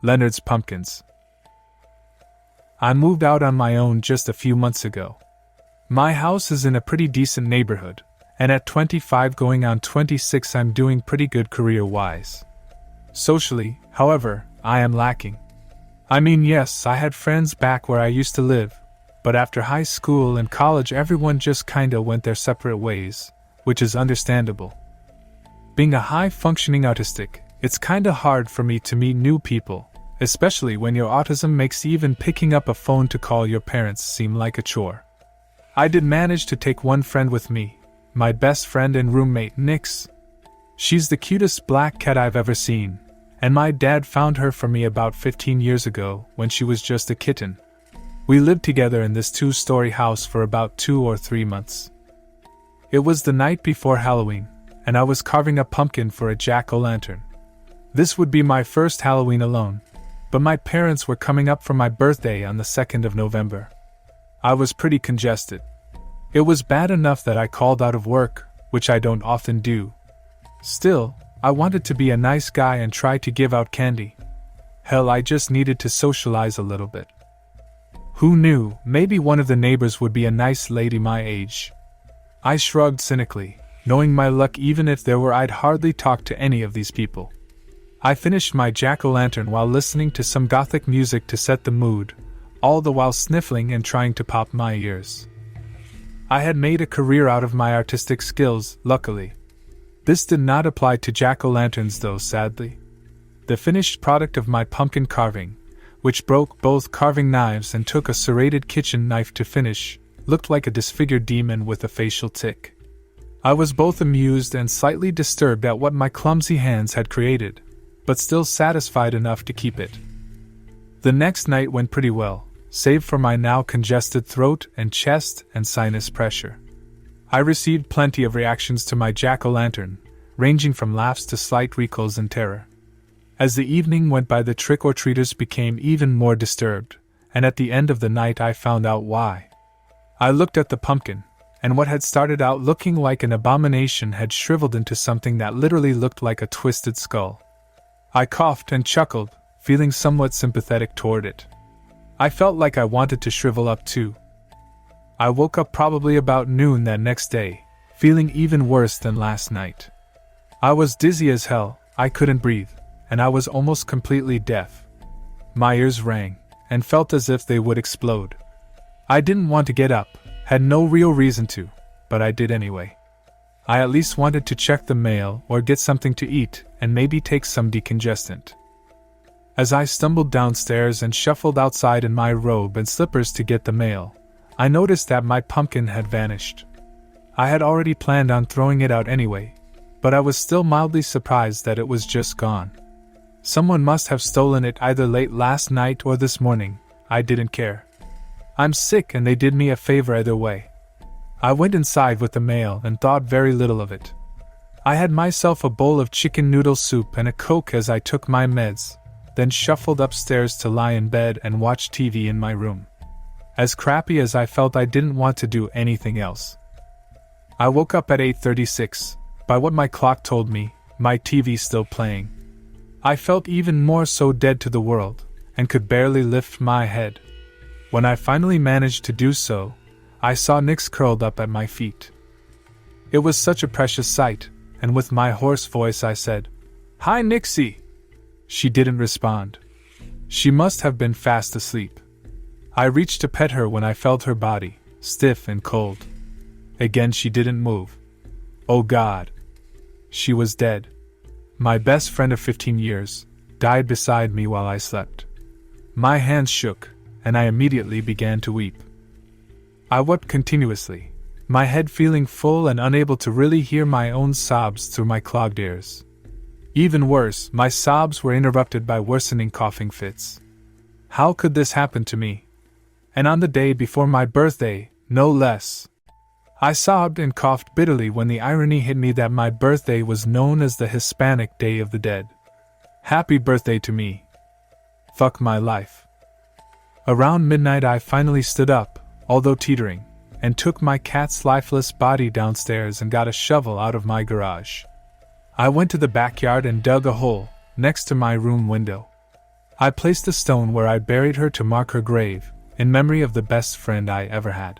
Leonard's pumpkins. I moved out on my own just a few months ago. My house is in a pretty decent neighborhood, and at 25 going on 26 I'm doing pretty good career-wise. Socially, however, I am lacking. I mean, yes, I had friends back where I used to live, but after high school and college everyone just kinda went their separate ways, which is understandable. Being a high-functioning autistic, it's kinda hard for me to meet new people, especially when your autism makes even picking up a phone to call your parents seem like a chore. I did manage to take one friend with me, my best friend and roommate, Nix. She's the cutest black cat I've ever seen, and my dad found her for me about 15 years ago when she was just a kitten. We lived together in this 2-story house for about 2 or 3 months. It was the night before Halloween, and I was carving a pumpkin for a jack-o'-lantern. This would be my first Halloween alone, but my parents were coming up for my birthday on the 2nd of November. I was pretty congested. It was bad enough that I called out of work, which I don't often do. Still, I wanted to be a nice guy and try to give out candy. Hell, I just needed to socialize a little bit. Who knew, maybe one of the neighbors would be a nice lady my age. I shrugged cynically, knowing my luck even if there were I'd hardly talk to any of these people. I finished my jack-o'-lantern while listening to some gothic music to set the mood, all the while sniffling and trying to pop my ears. I had made a career out of my artistic skills, luckily. This did not apply to jack-o'-lanterns though, sadly. The finished product of my pumpkin carving, which broke both carving knives and took a serrated kitchen knife to finish, looked like a disfigured demon with a facial tic. I was both amused and slightly disturbed at what my clumsy hands had created, but still satisfied enough to keep it. The next night went pretty well, save for my now congested throat and chest and sinus pressure. I received plenty of reactions to my jack-o'-lantern, ranging from laughs to slight recoils in terror. As the evening went by, the trick-or-treaters became even more disturbed, and at the end of the night I found out why. I looked at the pumpkin, and what had started out looking like an abomination had shriveled into something that literally looked like a twisted skull. I coughed and chuckled, feeling somewhat sympathetic toward it. I felt like I wanted to shrivel up too. I woke up probably about noon that next day, feeling even worse than last night. I was dizzy as hell, I couldn't breathe, and I was almost completely deaf. My ears rang, and felt as if they would explode. I didn't want to get up, had no real reason to, but I did anyway. I at least wanted to check the mail or get something to eat and maybe take some decongestant. As I stumbled downstairs and shuffled outside in my robe and slippers to get the mail, I noticed that my pumpkin had vanished. I had already planned on throwing it out anyway, but I was still mildly surprised that it was just gone. Someone must have stolen it either late last night or this morning. I didn't care. I'm sick and they did me a favor either way. I went inside with the mail and thought very little of it. I had myself a bowl of chicken noodle soup and a Coke as I took my meds, then shuffled upstairs to lie in bed and watch TV in my room. As crappy as I felt, I didn't want to do anything else. I woke up at 8:36, by what my clock told me, my TV still playing. I felt even more so dead to the world, and could barely lift my head. When I finally managed to do so, I saw Nix curled up at my feet. It was such a precious sight, and with my hoarse voice I said, "Hi Nixie!" She didn't respond. She must have been fast asleep. I reached to pet her when I felt her body, stiff and cold. Again she didn't move. Oh God! She was dead. My best friend of 15 years died beside me while I slept. My hands shook, and I immediately began to weep. I wept continuously, my head feeling full and unable to really hear my own sobs through my clogged ears. Even worse, my sobs were interrupted by worsening coughing fits. How could this happen to me? And on the day before my birthday, no less. I sobbed and coughed bitterly when the irony hit me that my birthday was known as the Hispanic Day of the Dead. Happy birthday to me. Fuck my life. Around midnight I finally stood up, although teetering, and took my cat's lifeless body downstairs and got a shovel out of my garage. I went to the backyard and dug a hole, next to my room window. I placed a stone where I buried her to mark her grave, in memory of the best friend I ever had.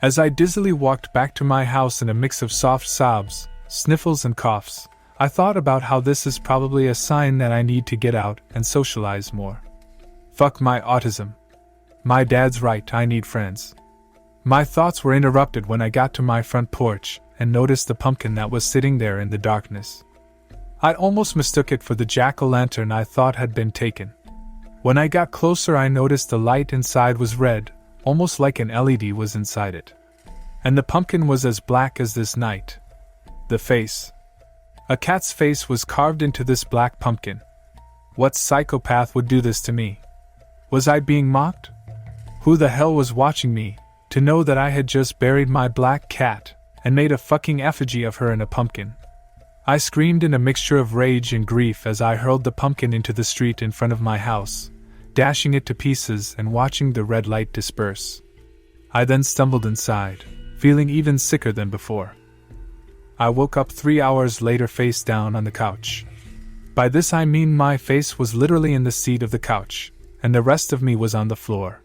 As I dizzily walked back to my house in a mix of soft sobs, sniffles and coughs, I thought about how this is probably a sign that I need to get out and socialize more. Fuck my autism. My dad's right, I need friends. My thoughts were interrupted when I got to my front porch and noticed the pumpkin that was sitting there in the darkness. I almost mistook it for the jack-o'-lantern I thought had been taken. When I got closer, I noticed the light inside was red, almost like an LED was inside it. And the pumpkin was as black as this night. The face. A cat's face was carved into this black pumpkin. What psychopath would do this to me? Was I being mocked? Who the hell was watching me, to know that I had just buried my black cat and made a fucking effigy of her in a pumpkin? I screamed in a mixture of rage and grief as I hurled the pumpkin into the street in front of my house, dashing it to pieces and watching the red light disperse. I then stumbled inside, feeling even sicker than before. I woke up 3 hours later face down on the couch. By this I mean my face was literally in the seat of the couch, and the rest of me was on the floor.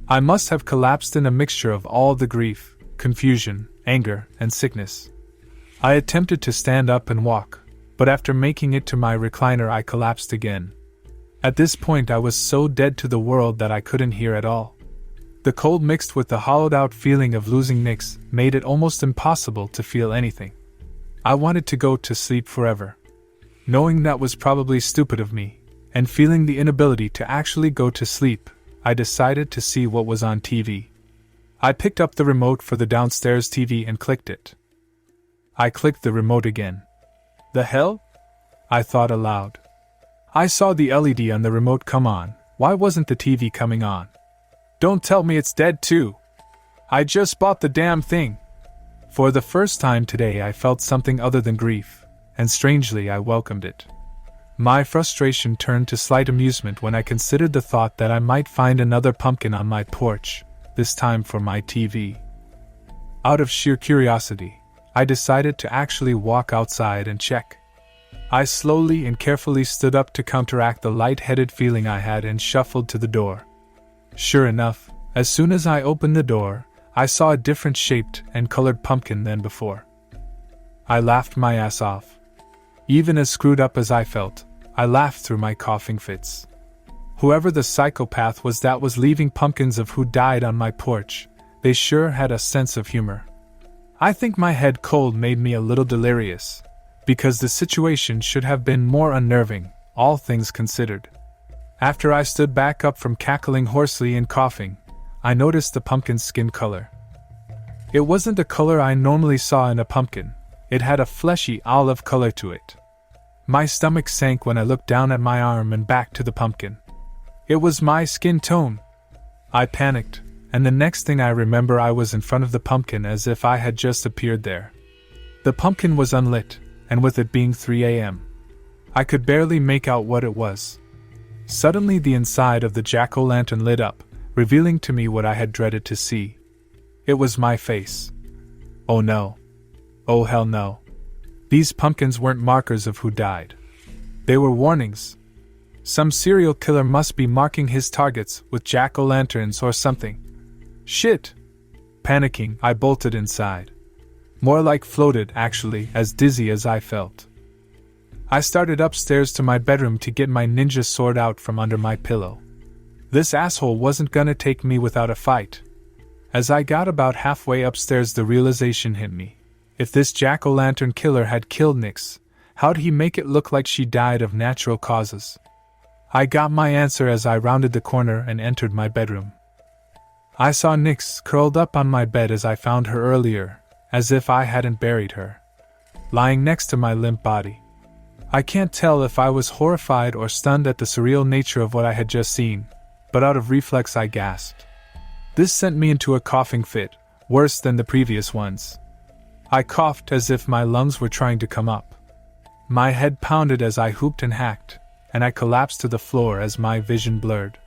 I must have collapsed in a mixture of all the grief, confusion, anger, and sickness. I attempted to stand up and walk, but after making it to my recliner I collapsed again. At this point I was so dead to the world that I couldn't hear at all. The cold mixed with the hollowed-out feeling of losing Nix made it almost impossible to feel anything. I wanted to go to sleep forever. Knowing that was probably stupid of me, and feeling the inability to actually go to sleep, I decided to see what was on TV. I picked up the remote for the downstairs TV and clicked it. I clicked the remote again. The hell? I thought aloud. I saw the LED on the remote come on. Why wasn't the TV coming on? Don't tell me it's dead too. I just bought the damn thing. For the first time today I felt something other than grief, and strangely I welcomed it. My frustration turned to slight amusement when I considered the thought that I might find another pumpkin on my porch, this time for my TV. Out of sheer curiosity, I decided to actually walk outside and check. I slowly and carefully stood up to counteract the light-headed feeling I had and shuffled to the door. Sure enough, as soon as I opened the door, I saw a different shaped and colored pumpkin than before. I laughed my ass off. Even as screwed up as I felt, I laughed through my coughing fits. Whoever the psychopath was that was leaving pumpkins of who died on my porch, they sure had a sense of humor. I think my head cold made me a little delirious, because the situation should have been more unnerving, all things considered. After I stood back up from cackling hoarsely and coughing, I noticed the pumpkin's skin color. It wasn't the color I normally saw in a pumpkin, it had a fleshy olive color to it. My stomach sank when I looked down at my arm and back to the pumpkin. It was my skin tone. I panicked, and the next thing I remember I was in front of the pumpkin as if I had just appeared there. The pumpkin was unlit, and with it being 3 a.m., I could barely make out what it was. Suddenly the inside of the jack-o'-lantern lit up, revealing to me what I had dreaded to see. It was my face. Oh no. Oh hell no. These pumpkins weren't markers of who died. They were warnings. Some serial killer must be marking his targets with jack-o'-lanterns or something. Shit! Panicking, I bolted inside. More like floated, actually, as dizzy as I felt. I started upstairs to my bedroom to get my ninja sword out from under my pillow. This asshole wasn't gonna take me without a fight. As I got about halfway upstairs, the realization hit me. If this jack-o'-lantern killer had killed Nix, how'd he make it look like she died of natural causes? I got my answer as I rounded the corner and entered my bedroom. I saw Nix curled up on my bed as I found her earlier, as if I hadn't buried her, lying next to my limp body. I can't tell if I was horrified or stunned at the surreal nature of what I had just seen, but out of reflex I gasped. This sent me into a coughing fit, worse than the previous ones. I coughed as if my lungs were trying to come up. My head pounded as I hooped and hacked, and I collapsed to the floor as my vision blurred.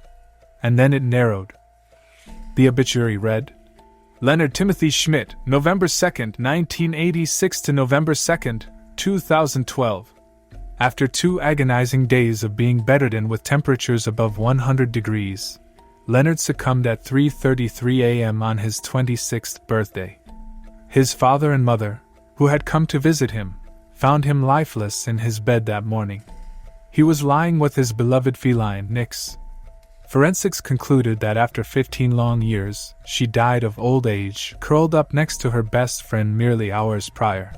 And then it narrowed. The obituary read, Leonard Timothy Schmidt, November 2nd, 1986 to November 2nd, 2012. After 2 agonizing days of being bedridden with temperatures above 100 degrees, Leonard succumbed at 3:33 a.m. on his 26th birthday. His father and mother, who had come to visit him, found him lifeless in his bed that morning. He was lying with his beloved feline, Nix. Forensics concluded that after 15 long years, she died of old age, curled up next to her best friend merely hours prior.